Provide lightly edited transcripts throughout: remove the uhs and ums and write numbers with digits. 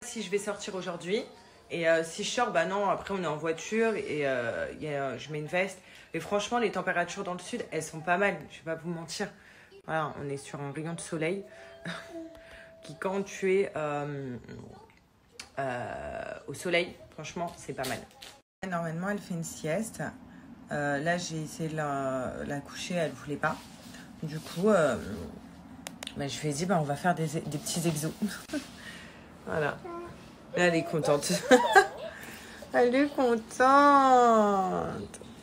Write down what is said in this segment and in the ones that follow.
Si je vais sortir aujourd'hui et si je sors, bah non, après on est en voiture et je mets une veste. Et franchement, les températures dans le sud, elles sont pas mal, je vais pas vous mentir. Voilà, on est sur un rayon de soleil qui, quand tu es au soleil, franchement, c'est pas mal. Normalement, elle fait une sieste. Là, j'ai essayé de la coucher, elle voulait pas. Du coup, bah, je lui ai dit, bah, on va faire des petits exos. Voilà. Là, elle est contente. Elle est contente.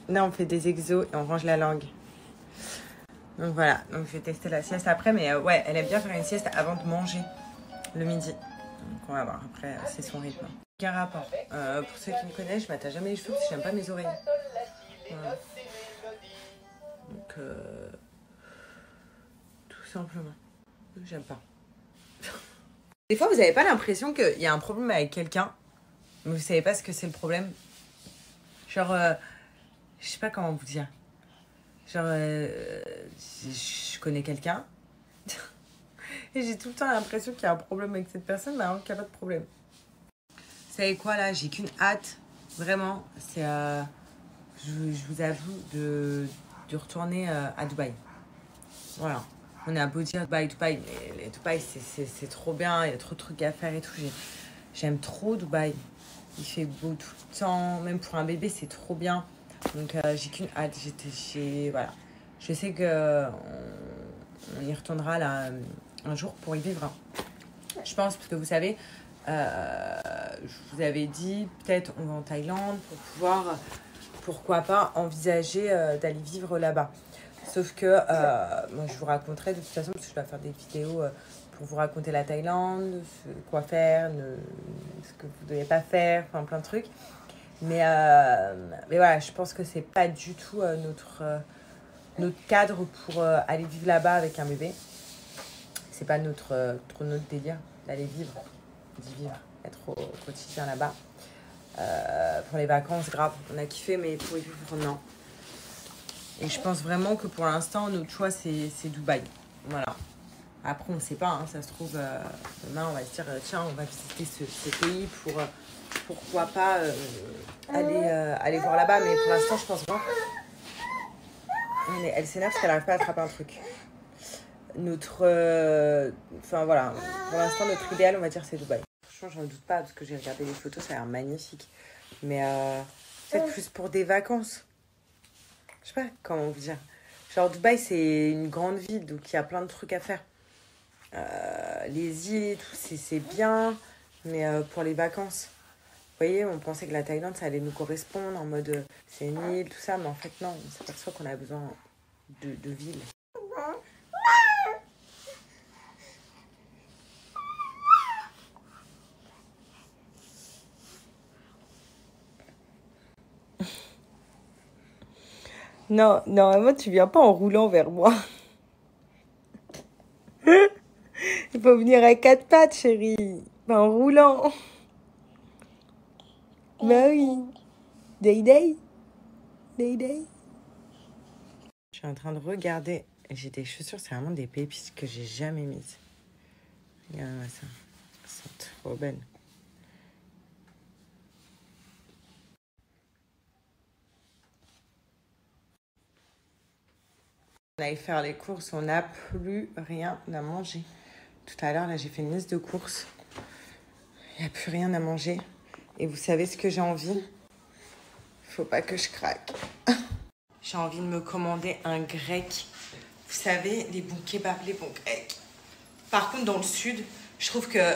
Là, on fait des exos et on range la langue. Donc voilà, donc je vais tester la sieste après, mais ouais, elle aime bien faire une sieste avant de manger le midi. Donc on va voir, après c'est son rythme. Aucun rapport. Pour ceux qui me connaissent, je m'attache jamais les cheveux parce que j'aime pas mes oreilles. Voilà. Donc tout simplement, j'aime pas. Des fois, vous n'avez pas l'impression qu'il y a un problème avec quelqu'un, mais vous savez pas ce que c'est le problème. Genre, je sais pas comment vous dire. Genre, je connais quelqu'un et j'ai tout le temps l'impression qu'il y a un problème avec cette personne, mais alors qu'il n'y a pas de problème. Vous savez quoi, là, j'ai qu'une hâte, vraiment, c'est, je vous avoue, de retourner à Dubaï. Voilà. On a beau dire Dubaï, mais Dubaï, c'est trop bien, il y a trop de trucs à faire et tout. J'aime trop Dubaï. Il fait beau tout le temps, même pour un bébé, c'est trop bien. Donc, j'ai qu'une hâte. Voilà. Je sais que on y retournera là un jour pour y vivre. Je pense, parce que vous savez, je vous avais dit, peut-être on va en Thaïlande pour pouvoir, pourquoi pas, envisager d'aller vivre là-bas. Sauf que moi, je vous raconterai de toute façon, parce que je dois faire des vidéos pour vous raconter la Thaïlande, quoi faire, ce que vous ne devez pas faire, enfin plein de trucs. Mais voilà, je pense que c'est pas du tout notre cadre pour aller vivre là-bas avec un bébé. C'est pas notre délire d'aller d'y vivre, être au quotidien là-bas. Pour les vacances, grave, on a kiffé, mais pour y vivre, non. Et je pense vraiment que pour l'instant, notre choix, c'est Dubaï. Voilà. Après, on ne sait pas, hein, ça se trouve, demain, on va se dire, tiens, on va visiter ce pays pour, pourquoi pas, aller voir là-bas. Mais pour l'instant, je pense vraiment... Elle s'énerve parce qu'elle n'arrive pas à attraper un truc. Enfin, voilà. Pour l'instant, notre idéal, on va dire, c'est Dubaï. Franchement, j'en doute pas, parce que j'ai regardé les photos, ça a l'air magnifique. Mais peut-être plus pour des vacances. Je sais pas comment vous dire. Genre, Dubaï, c'est une grande ville, donc il y a plein de trucs à faire. Les îles et tout, c'est bien, mais pour les vacances, vous voyez, on pensait que la Thaïlande, ça allait nous correspondre, en mode, c'est une île, tout ça, mais en fait, non, on s'aperçoit qu'on a besoin de villes. Non, normalement, tu viens pas en roulant vers moi. Il faut venir à quatre pattes, chérie. Pas en roulant. Bah oui. Day. Je suis en train de regarder. J'ai des chaussures, c'est vraiment des pépites que j'ai jamais mises. Regarde-moi ça. Elles sont trop belles. On allait faire les courses, on n'a plus rien à manger. Tout à l'heure, là, j'ai fait une liste de courses. Il n'y a plus rien à manger. Et vous savez ce que j'ai envie? Faut pas que je craque. J'ai envie de me commander un grec. Vous savez, les bons kebabs, les bons grecs. Par contre, dans le sud, je trouve que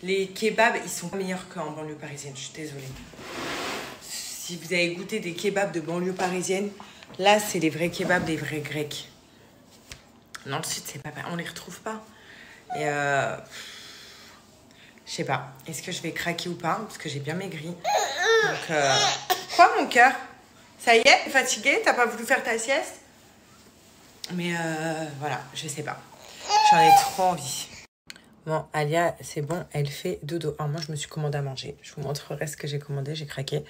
les kebabs, ils sont meilleurs qu'en banlieue parisienne. Je suis désolée. Si vous avez goûté des kebabs de banlieue parisienne, là, c'est les vrais kebabs, les vrais grecs. Dans le sud, c'est pas pareil. On les retrouve pas. Et je sais pas. Est-ce que je vais craquer ou pas? Parce que j'ai bien maigri. Donc, quoi, mon cœur? Ça y est, t'es fatiguée? T'as pas voulu faire ta sieste? Mais voilà, je sais pas. J'en ai trop envie. Bon, Alia, c'est bon, elle fait dodo. Alors moi, je me suis commandé à manger. Je vous montrerai ce que j'ai commandé, j'ai craqué.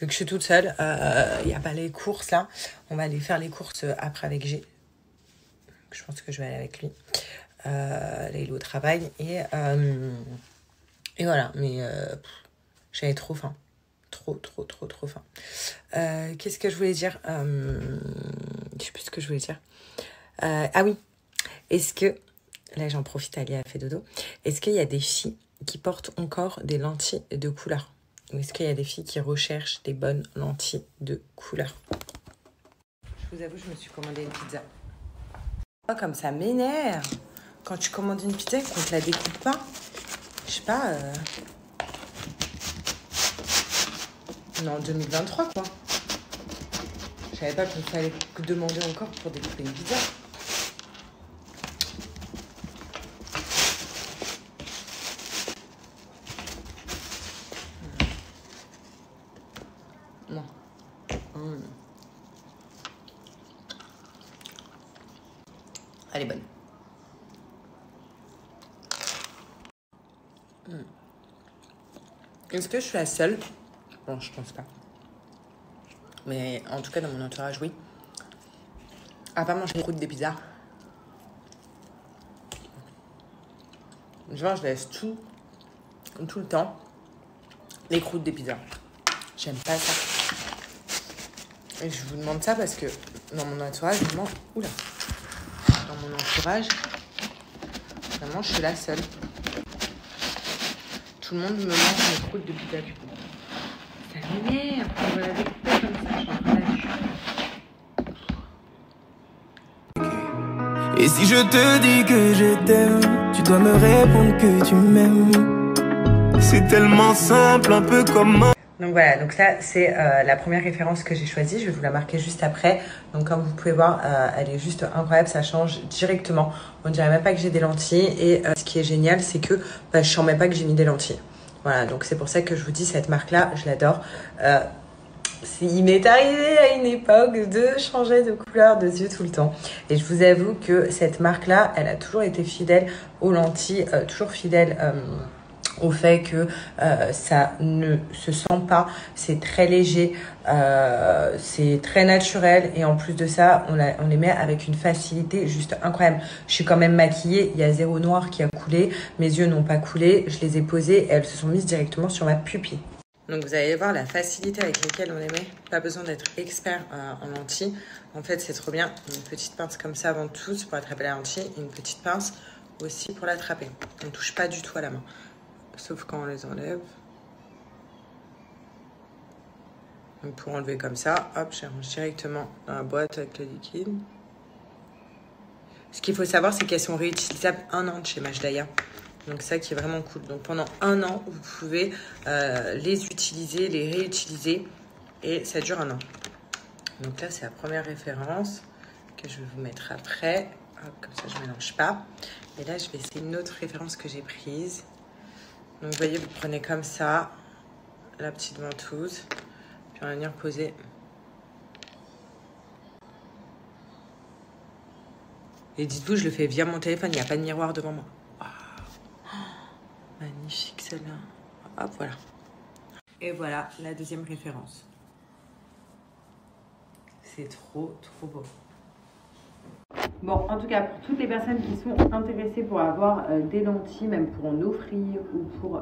Vu que je suis toute seule, il n'y a pas les courses là. On va aller faire les courses après avec G. Je pense que je vais aller avec lui. Là, il est au travail. Et voilà, mais j'avais trop faim. Trop faim. Qu'est-ce que je voulais dire je sais plus ce que je voulais dire. Ah oui, est-ce que... Là, j'en profite, Ali a fait dodo. Est-ce qu'il y a des filles qui portent encore des lentilles de couleur? Ou est-ce qu'il y a des filles qui recherchent des bonnes lentilles de couleur? Je vous avoue, je me suis commandé une pizza. Oh, comme ça m'énerve. Quand tu commandes une pizza et qu'on te la découpe pas, je sais pas... Non, 2023, quoi. Je savais pas qu'il fallait demander encore pour découper une pizza. Non. Elle est bonne. Est-ce que je suis la seule? Bon, je pense pas. Mais en tout cas, dans mon entourage, oui. À pas manger les croûtes des pizzas. Genre, je laisse tout le temps, les croûtes des pizzas. J'aime pas ça. Et je vous demande ça parce que dans mon entourage, vraiment... Oula. Dans mon entourage, vraiment, je suis la seule. Tout le monde me mange mes croûtes de pizza du coup. Ça m'énerve. On va la découper comme ça, je suis en train de... Et si je te dis que je t'aime, tu dois me répondre que tu m'aimes. C'est tellement simple, un peu comme un... Donc voilà, donc ça c'est la première référence que j'ai choisie. Je vais vous la marquer juste après. Donc comme vous pouvez voir, elle est juste incroyable, ça change directement. On dirait même pas que j'ai des lentilles. Et ce qui est génial, c'est que je sens même pas que j'ai mis des lentilles. Voilà, donc c'est pour ça que je vous dis, cette marque-là, je l'adore. Il m'est arrivé à une époque de changer de couleur de yeux tout le temps. Et je vous avoue que cette marque-là, elle a toujours été fidèle aux lentilles, toujours fidèle... au fait que ça ne se sent pas, c'est très léger, c'est très naturel et en plus de ça, on les met avec une facilité juste incroyable. Je suis quand même maquillée, il y a zéro noir qui a coulé, mes yeux n'ont pas coulé, je les ai posés et elles se sont mises directement sur ma pupille. Donc vous allez voir la facilité avec laquelle on les met, pas besoin d'être expert en lentilles. En fait, c'est trop bien, une petite pince comme ça avant tout pour attraper la lentille, une petite pince aussi pour l'attraper. On ne touche pas du tout à la main. Sauf quand on les enlève. Donc pour enlever comme ça, hop, je range directement dans la boîte avec le liquide. Ce qu'il faut savoir, c'est qu'elles sont réutilisables 1 an de chez Majdaya. Donc ça qui est vraiment cool. Donc pendant 1 an, vous pouvez les utiliser, les réutiliser. Et ça dure 1 an. Donc là, c'est la première référence que je vais vous mettre après. Hop, comme ça, je ne mélange pas. Et là, je vais essayer une autre référence que j'ai prise. Donc, vous voyez, vous prenez comme ça la petite ventouse, puis on va venir poser. Et dites-vous, je le fais via mon téléphone, il n'y a pas de miroir devant moi. Wow. Oh, magnifique celle-là. Hop, voilà. Et voilà la deuxième référence. C'est trop beau. Bon, en tout cas, pour toutes les personnes qui sont intéressées pour avoir des lentilles, même pour en offrir ou pour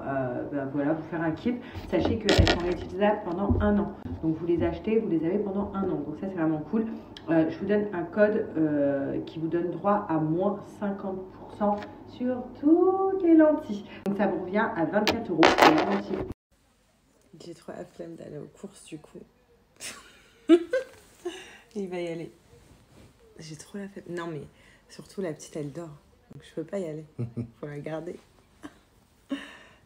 voilà, vous faire un kit, sachez qu'elles sont réutilisables pendant 1 an. Donc vous les achetez, vous les avez pendant 1 an. Donc ça, c'est vraiment cool. Je vous donne un code qui vous donne droit à moins 50% sur toutes les lentilles. Donc ça vous revient à 24 € pour les lentilles. J'ai trop la flemme d'aller aux courses du coup. Il va y aller. J'ai trop la flemme. Non mais surtout la petite elle dort. Donc je peux pas y aller. Faut la garder.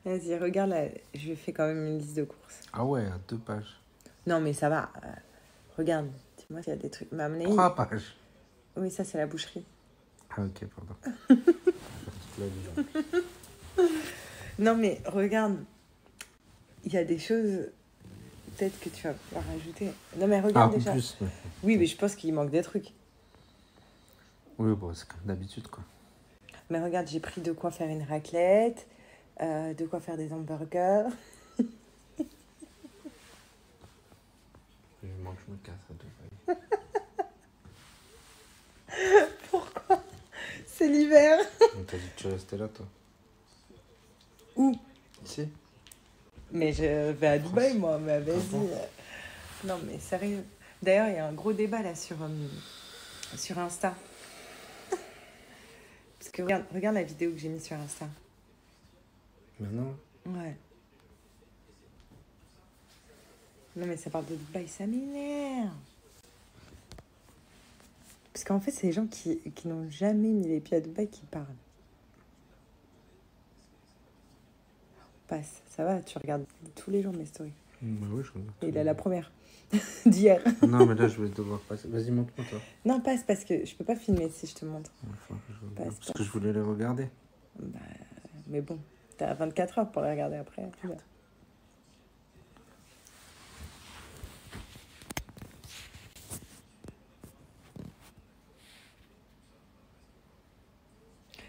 Vas-y, regarde là. Je lui ai fait quand même une liste de courses. Ah ouais, à 2 pages. Non mais ça va. Regarde. Dis-moi s'il y a des trucs. 3 pages. Oui, ça c'est la boucherie. Ah ok, pardon. Non mais regarde. Il y a des choses... Peut-être que tu vas pouvoir rajouter. Non mais regarde déjà. Plus, mais... Oui, mais je pense qu'il manque des trucs. Oui, bon, c'est comme d'habitude, quoi. Mais regarde, j'ai pris de quoi faire une raclette, de quoi faire des hamburgers. Je manque, je me casse à 2 pages. Pourquoi? C'est l'hiver. On t'a dit que tu restais là, toi. Où? Si. Mais je vais à Dubaï, moi, mais vas-y. Non, mais sérieux. D'ailleurs, il y a un gros débat là sur Insta. Parce que regarde la vidéo que j'ai mise sur Insta. Maintenant. Ouais. Non, mais ça parle de Dubaï, ça m'énerve. Parce qu'en fait, c'est les gens qui n'ont jamais mis les pieds à Dubaï qui parlent. Passe, ça va, tu regardes tous les jours mes stories. Bah oui, je regarde. Et il a la première d'hier. Ah non, mais là, je vais devoir passer. Vas-y, montre-moi toi. Non, passe, parce que je peux pas filmer si je te montre. Il faut que je regarde, Passe, parce que je voulais les regarder. Bah, mais bon, t'as 24 heures pour les regarder après.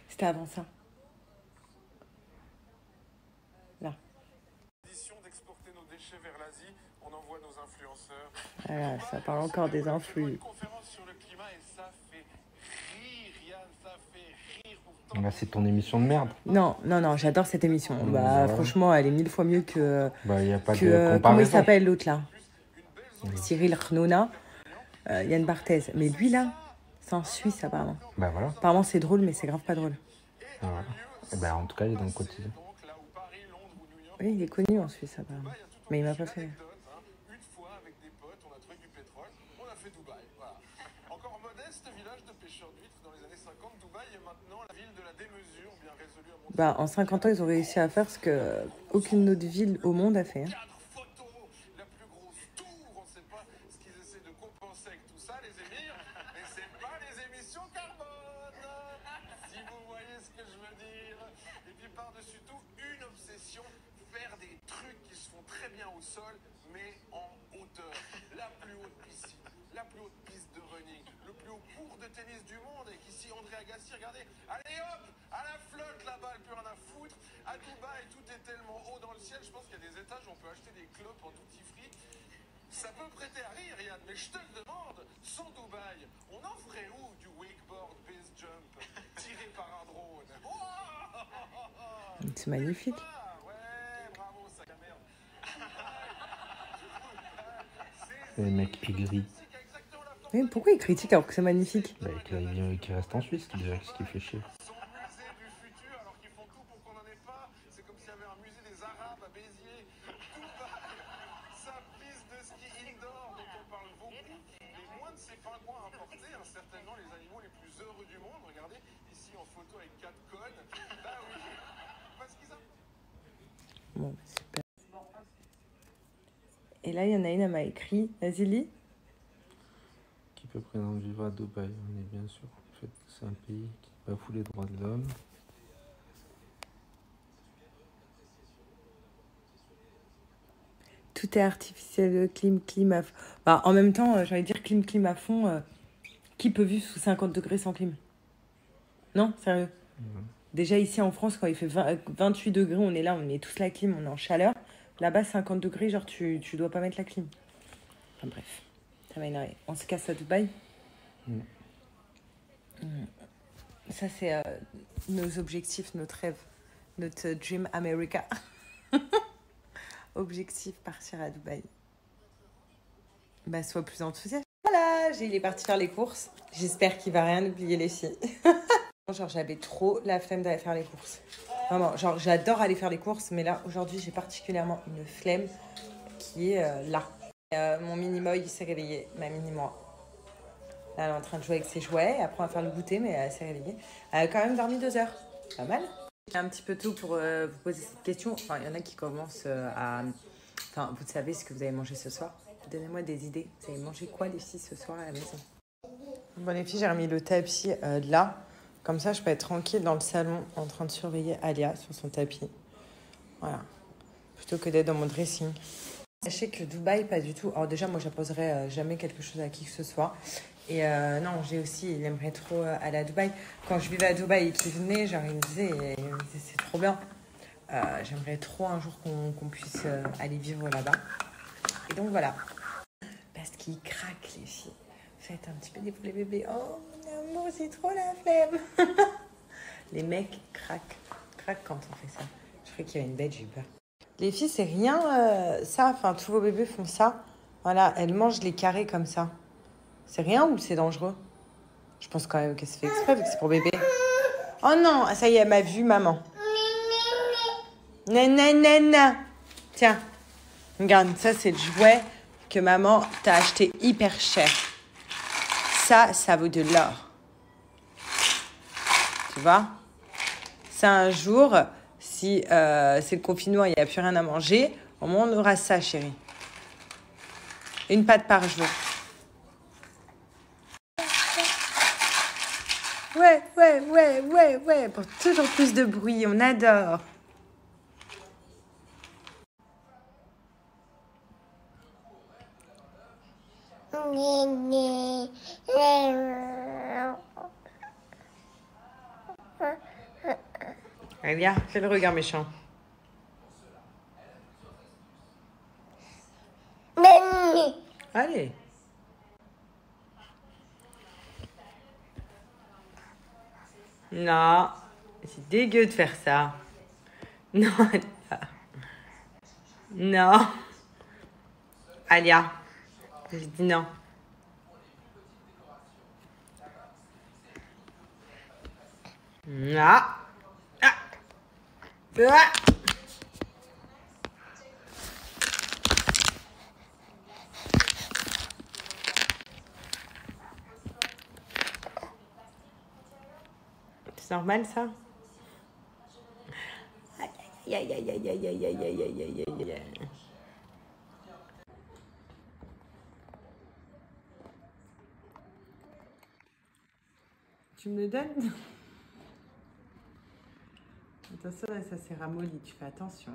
C'était avant ça. Là. D'exporter nos déchets vers l'Asie, on envoie nos influenceurs. Voilà, ça parle encore des influx. Une conférence sur le climat et ça fait rire, Yann, ça fait rire. Pourtant, Bah, c'est ton émission de merde. Non, j'adore cette émission. Bah, Voilà. franchement, elle est 1000 fois mieux que Bah, il n'y a pas de comment il comparaison. s'appelle l'autre là? Cyril Hnouna, Yann Barthès. Mais lui là, c'est en Suisse apparemment. Bah voilà. Apparemment c'est drôle, mais c'est grave pas drôle. Voilà. Et bah, en tout cas, il est dans le quotidien. donc là où Paris, Londres ou New York, Oui, il est connu en Suisse apparemment. Mais il m'a pas fait. anecdote, hein. Une fois avec des potes, on a trouvé du pétrole, on a fait Dubaï. Voilà. Encore modeste village de pêcheurs d'huîtres dans les années 50, Dubaï est maintenant la ville de la démesure, bien résolue à monter. Bah, en 50 ans, ils ont réussi à faire ce que aucune autre ville au monde a fait. Hein. Cadre photo, la plus grosse tour, on sait pas ce qu'ils essaient de compenser avec tout ça, les émirs, mais c'est pas les émissions carbone, si vous voyez ce que je veux dire. Et puis par-dessus tout, une obsession, faire des trucs qui se font très bien au sol, mais en hauteur. La plus haute piscine, la plus haute piste de running, le plus haut court de tennis du monde, et qu'ici André Agassi, regardez, allez hop, à la flotte là-bas, plus rien à foutre. À Dubaï, tout est tellement haut dans le ciel, je pense qu'il y a des étages où on peut acheter des clopes en duty free. Ça peut prêter à rire, Yann, mais je te le demande, sans Dubaï, on en ferait où du wakeboard base jump tiré par un drone? C'est magnifique. Ah, ouais, bravo, sac à merde. C'est les mecs aigris. Mais pourquoi ils critiquent alors que c'est magnifique? Bah, qui reste en Suisse, déjà, ce qui fait chier. Son musée du futur, alors qu'ils font tout pour qu'on n'en ait pas. C'est comme s'il y avait un musée des Arabes à Béziers. Dubaï, sa piste de ski indoor dont on parle beaucoup. Et moins de ces pingouins importés, hein, certainement les animaux les plus heureux du monde. Regardez, ici en photo avec 4 cônes. Bah oui, parce qu'ils ont... Bon, super. Et là, il y en a une, elle m'a écrit. Vas-y, lis. Qui peut prétendre vivre à Dubaï? On est bien sûr. En fait, c'est un pays qui bafoue les droits de l'homme. Tout est artificiel, clim à fond. Bah, en même temps, j'allais dire clim à fond. Qui peut vivre sous 50 degrés sans clim? Non, sérieux. Déjà ici en France, quand il fait 28 degrés, on est là, on met tous la clim, on est en chaleur. Là-bas, 50 degrés, genre tu dois pas mettre la clim. Enfin bref, ça m'a énervé. On se casse à Dubaï. Ça, c'est nos objectifs, notre rêve, notre Dream America. Objectif, partir à Dubaï. Bah, sois plus enthousiaste. Voilà, il est parti faire les courses. J'espère qu'il va rien oublier, les filles. Genre, j'avais trop la flemme d'aller faire les courses. Vraiment, genre, j'adore aller faire les courses, mais là, aujourd'hui, j'ai particulièrement une flemme qui est là. Mon mini-moi, il s'est réveillé, ma mini-moi. Là, elle est en train de jouer avec ses jouets. Après, on va faire le goûter, mais elle s'est réveillée. Elle a quand même dormi 2 heures. Pas mal. C'est un petit peu tôt pour vous poser cette question. Enfin, il y en a qui commencent à... Enfin, vous savez ce que vous avez mangé ce soir? Donnez-moi des idées. Vous avez mangé quoi, les filles, ce soir à la maison? Bon, les filles, j'ai remis le tapis là. Comme ça, je peux être tranquille dans le salon en train de surveiller Alia sur son tapis. Voilà. Plutôt que d'être dans mon dressing. Sachez que Dubaï, pas du tout. Alors déjà, moi, j'imposerai jamais quelque chose à qui que ce soit. Et non, j'ai aussi, il aimerait trop aller à Dubaï. Quand je vivais à Dubaï et qu'il venait, genre, il me disait c'est trop bien. J'aimerais trop un jour qu'on puisse aller vivre là-bas. Et donc voilà. Parce qu'il craque, les filles. Faites un petit peu des poulets bébés. Oh, mon amour, j'ai trop la flemme. Les mecs craquent quand on fait ça. Je croyais qu'il y avait une bête, j'ai eu peur. Les filles, c'est rien ça. Enfin, tous vos bébés font ça. Voilà, elles mangent les carrés comme ça. C'est rien ou c'est dangereux? Je pense quand même que c'est fait exprès vu que c'est pour bébé. Oh non, ça y est, elle m'a vu, maman. Nanana. Tiens, regarde, ça c'est le jouet que maman t'a acheté hyper cher. Ça vaut de l'or. Tu vois? Ça, un jour, si c'est le confinement et il n'y a plus rien à manger, au moins on aura ça, chérie. Une pâte par jour. Ouais. Pour toujours plus de bruit, on adore. Allez, viens, fais le regard méchant. Allez. Non, c'est dégueu de faire ça. Non, Alia. Non. Alia. J'ai dit non. Non. Ah. Ah. C'est normal ça? Aïe. Tu me le donnes? Attention, là, ça s'est ramolli, tu fais attention.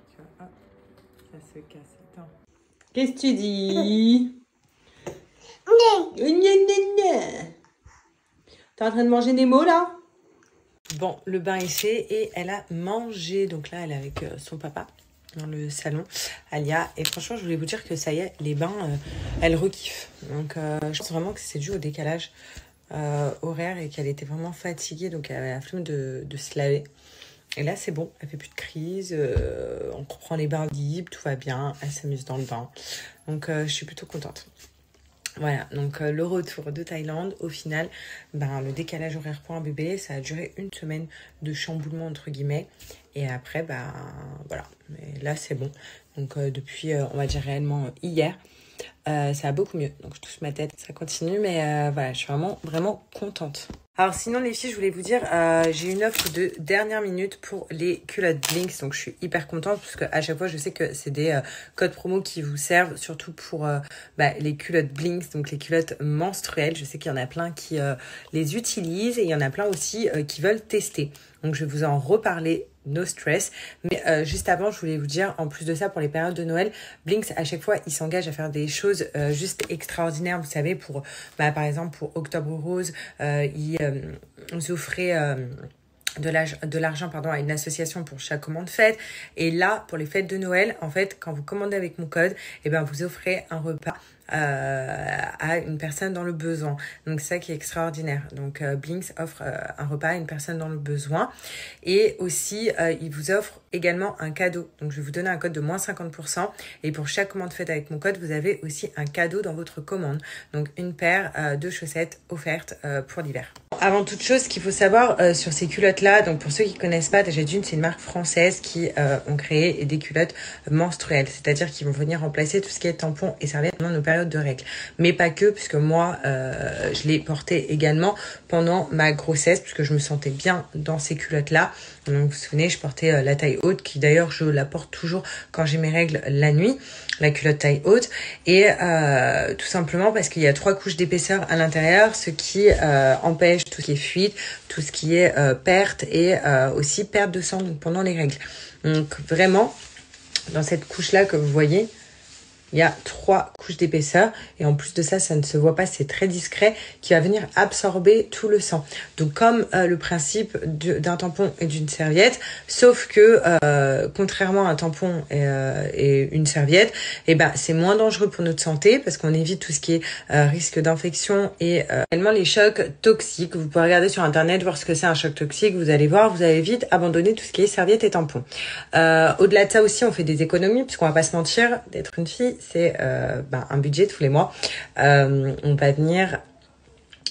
Tu vois, hop, ça se casse. Attends. Qu'est-ce que tu dis? T'es en train de manger Nemo là? Bon, le bain est fait et elle a mangé. Donc là, elle est avec son papa dans le salon, Alia. Et franchement, je voulais vous dire que ça y est, les bains, elle rekiffe. Donc je pense vraiment que c'est dû au décalage horaire et qu'elle était vraiment fatiguée. Donc elle avait la flemme de se laver. Et là, c'est bon, elle fait plus de crise. On reprend les bains libres, tout va bien. Elle s'amuse dans le bain. Donc je suis plutôt contente. Voilà, donc le retour de Thaïlande, au final, le décalage horaire pour un bébé, ça a duré une semaine de chamboulement entre guillemets. Et après, voilà, mais là c'est bon. Donc depuis, on va dire réellement hier, ça va beaucoup mieux. Donc je touche ma tête, ça continue, mais voilà, je suis vraiment contente. Alors sinon les filles, je voulais vous dire, j'ai une offre de dernière minute pour les culottes Blinks, donc je suis hyper contente parce que à chaque fois je sais que c'est des codes promo qui vous servent surtout pour les culottes Blinks, donc les culottes menstruelles. Je sais qu'il y en a plein qui les utilisent et il y en a plein aussi qui veulent tester. Donc je vais vous en reparler. No stress. Mais juste avant, je voulais vous dire, en plus de ça, pour les périodes de Noël, Blinks, à chaque fois, ils s'engagent à faire des choses juste extraordinaires. Vous savez, pour, par exemple, pour Octobre Rose, ils offraient de l'argent à une association pour chaque commande fête. Et là, pour les fêtes de Noël, en fait, quand vous commandez avec mon code, vous offrez un repas à une personne dans le besoin. Donc c'est ça qui est extraordinaire. Donc Blinks offre un repas à une personne dans le besoin et aussi il vous offre également un cadeau. Donc je vais vous donner un code de moins 50% et pour chaque commande faite avec mon code, vous avez aussi un cadeau dans votre commande. Donc une paire de chaussettes offertes pour l'hiver. Avant toute chose, ce qu'il faut savoir sur ces culottes là, donc pour ceux qui connaissent pas, déjà d'une, c'est une marque française qui ont créé des culottes menstruelles, c'est-à-dire qu'ils vont venir remplacer tout ce qui est tampons et serviettes pendant nos périodes de règles. Mais pas que, puisque moi, je l'ai porté également pendant ma grossesse, puisque je me sentais bien dans ces culottes-là. Donc, vous vous souvenez, je portais la taille haute, qui d'ailleurs, je la porte toujours quand j'ai mes règles la nuit, la culotte taille haute. Et tout simplement parce qu'il y a 3 couches d'épaisseur à l'intérieur, ce qui empêche tout ce qui est fuite, tout ce qui est perte et aussi perte de sang donc, pendant les règles. Donc, vraiment, dans cette couche-là que vous voyez, il y a 3 couches d'épaisseur. Et en plus de ça, ça ne se voit pas, c'est très discret, qui va venir absorber tout le sang. Donc comme le principe d'un tampon et d'une serviette, sauf que contrairement à un tampon et une serviette, eh ben, c'est moins dangereux pour notre santé parce qu'on évite tout ce qui est risque d'infection et également les chocs toxiques. Vous pouvez regarder sur internet, voir ce que c'est un choc toxique, vous allez voir, vous allez vite abandonner tout ce qui est serviette et tampon. Au-delà de ça aussi, on fait des économies, puisqu'on va pas se mentir, d'être une fille, c'est un budget tous les mois. On va venir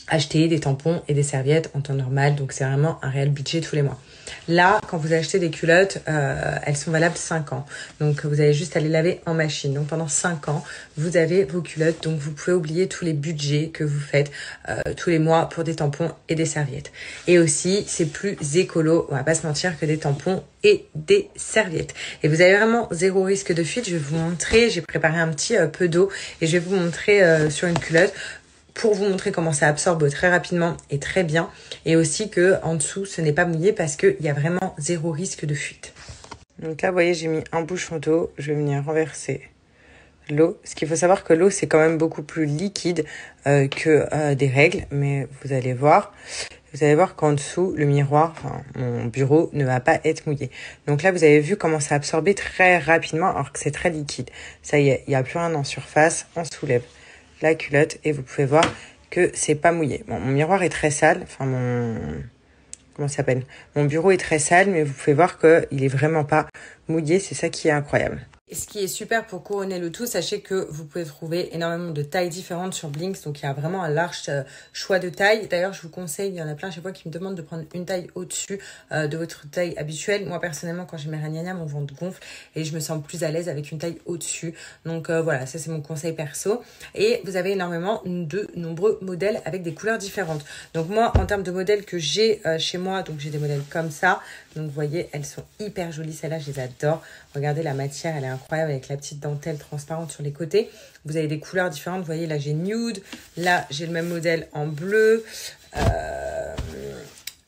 acheter des tampons et des serviettes en temps normal, donc c'est vraiment un réel budget tous les mois. Là, quand vous achetez des culottes, elles sont valables 5 ans. Donc, vous allez juste aller laver en machine. Donc, pendant 5 ans, vous avez vos culottes. Donc, vous pouvez oublier tous les budgets que vous faites tous les mois pour des tampons et des serviettes. Et aussi, c'est plus écolo, on va pas se mentir, que des tampons et des serviettes. Et vous avez vraiment 0 risque de fuite. Je vais vous montrer, j'ai préparé un petit peu d'eau et je vais vous montrer sur une culotte pour vous montrer comment ça absorbe très rapidement et très bien. Et aussi que en dessous, ce n'est pas mouillé parce qu'il y a vraiment 0 risque de fuite. Donc là, vous voyez, j'ai mis un bouchon d'eau. Je vais venir renverser l'eau. Ce qu'il faut savoir que l'eau, c'est quand même beaucoup plus liquide que des règles. Mais vous allez voir qu'en dessous, le miroir, enfin mon bureau, ne va pas être mouillé. Donc là, vous avez vu comment ça a absorbé très rapidement alors que c'est très liquide. Ça y est, il n'y a plus rien en surface. On soulève la culotte et vous pouvez voir que c'est pas mouillé. Bon, mon miroir est très sale, enfin comment ça s'appelle? Mon bureau est très sale, mais vous pouvez voir que il est vraiment pas mouillé, c'est ça qui est incroyable. Et ce qui est super pour couronner le tout, sachez que vous pouvez trouver énormément de tailles différentes sur Blinks. Donc, il y a vraiment un large choix de tailles. D'ailleurs, je vous conseille, il y en a plein chaque fois qui me demandent de prendre une taille au-dessus de votre taille habituelle. Moi, personnellement, quand j'ai mes ragnagnas, mon ventre gonfle et je me sens plus à l'aise avec une taille au-dessus. Donc, voilà, ça, c'est mon conseil perso. Et vous avez énormément de nombreux modèles avec des couleurs différentes. Donc, moi, en termes de modèles que j'ai chez moi, donc j'ai des modèles comme ça. Donc, vous voyez, elles sont hyper jolies. Celles-là, je les adore. Regardez, la matière, elle est incroyable avec la petite dentelle transparente sur les côtés. Vous avez des couleurs différentes. Vous voyez, là, j'ai nude. Là, j'ai le même modèle en bleu.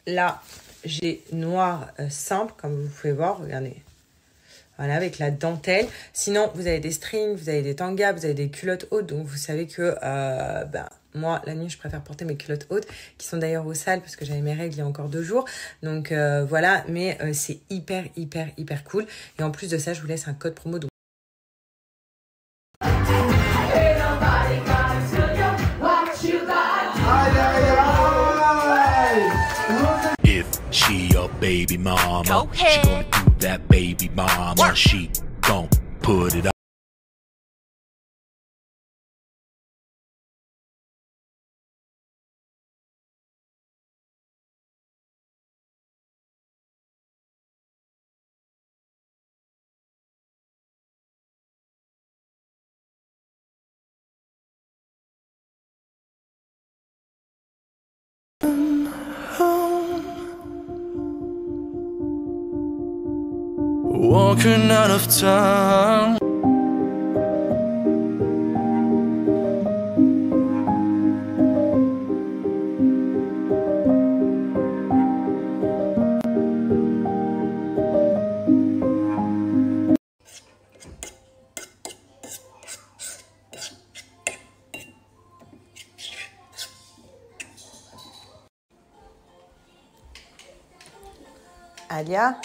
Là, j'ai noir simple, comme vous pouvez voir. Regardez. Voilà, avec la dentelle. Sinon, vous avez des strings, vous avez des tangas, vous avez des culottes hautes. Donc, vous savez que moi, la nuit, je préfère porter mes culottes hautes, qui sont d'ailleurs au sale parce que j'avais mes règles il y a encore 2 jours. Donc, voilà. Mais c'est hyper, hyper, hyper cool. Et en plus de ça, je vous laisse un code promo. Donc, if she a baby mama, she gonna do that baby mama. She gon' put it up. Walking out of town. Alia,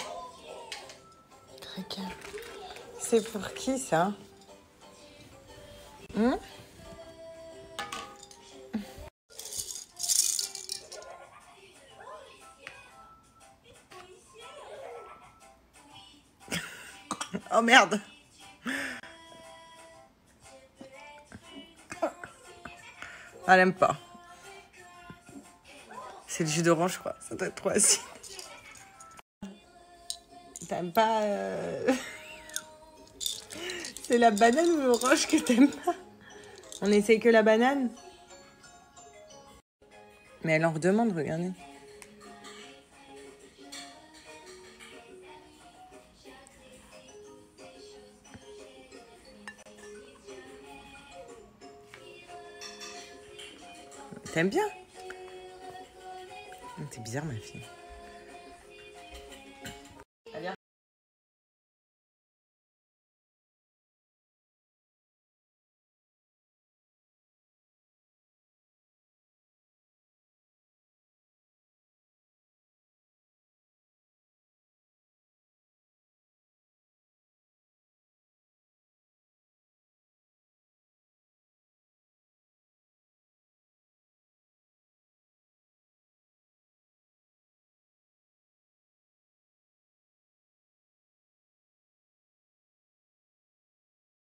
c'est pour qui ça? Oh merde. Elle aime pas. C'est le jus d'orange, je crois. Ça doit être trop acide. T'aimes pas... C'est la banane ou l'orange que t'aimes pas? On essaye que la banane? Mais elle en redemande, regardez. T'aimes bien? T'es bizarre, ma fille.